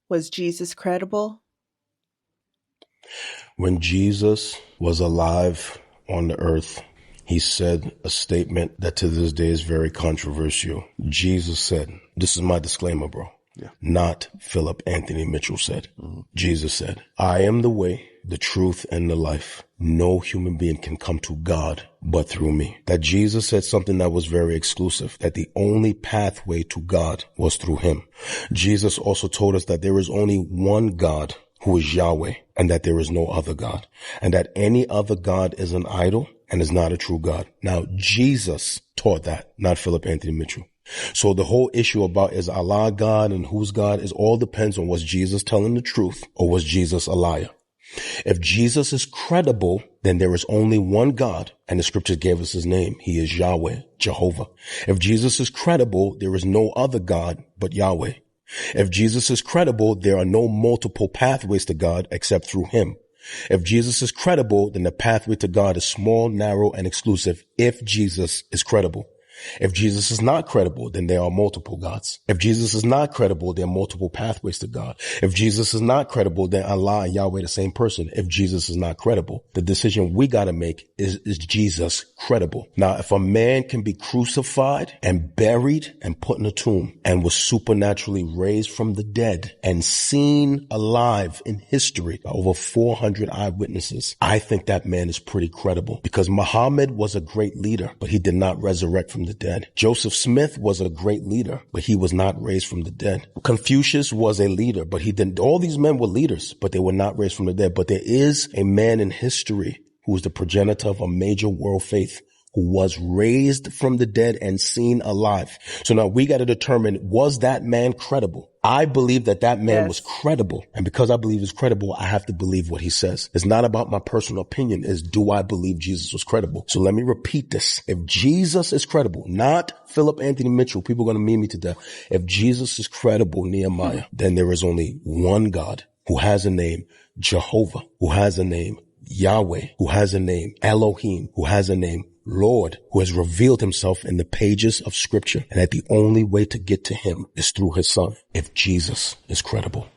Was Jesus credible? When Jesus was alive on the earth, he said a statement that to this day is very controversial. Jesus said, this is my disclaimer, bro. Yeah. Not Philip Anthony Mitchell said. Mm-hmm. Jesus said, I am the way, the truth, and the life. No human being can come to God but through me. That Jesus said something that was very exclusive, that the only pathway to God was through him. Jesus also told us that there is only one God, who is Yahweh, and that there is no other God, and that any other God is an idol and is not a true God. Now, Jesus taught that, not Philip Anthony Mitchell. So the whole issue about is Allah God and who's God is all depends on was Jesus telling the truth or was Jesus a liar. If Jesus is credible, then there is only one God, and the scriptures gave us his name. He is Yahweh, Jehovah. If Jesus is credible, there is no other God but Yahweh. If Jesus is credible, there are no multiple pathways to God except through him. If Jesus is credible, then the pathway to God is small, narrow, and exclusive if Jesus is credible. If Jesus is not credible, then there are multiple gods. If Jesus is not credible, there are multiple pathways to God. If Jesus is not credible, then Allah and Yahweh are the same person. If Jesus is not credible, the decision we got to make is Jesus credible? Now, if a man can be crucified and buried and put in a tomb and was supernaturally raised from the dead and seen alive in history by over 400 eyewitnesses, I think that man is pretty credible because Muhammad was a great leader, but he did not resurrect from the dead. Joseph Smith was a great leader, but he was not raised from the dead. Confucius was a leader, but he didn't. All these men were leaders, but they were not raised from the dead. But there is a man in history who is the progenitor of a major world faith who was raised from the dead and seen alive. So now we got to determine, was that man credible? I believe that man was credible. And because I believe he's credible, I have to believe what he says. It's not about my personal opinion. It's do I believe Jesus was credible? So let me repeat this. If Jesus is credible, not Philip Anthony Mitchell, people are going to mean me to death. If Jesus is credible, Nehemiah, then there is only one God who has a name, Jehovah, who has a name, Yahweh, who has a name, Elohim, who has a name, Lord, who has revealed himself in the pages of scripture, and that the only way to get to him is through his son, if Jesus is credible.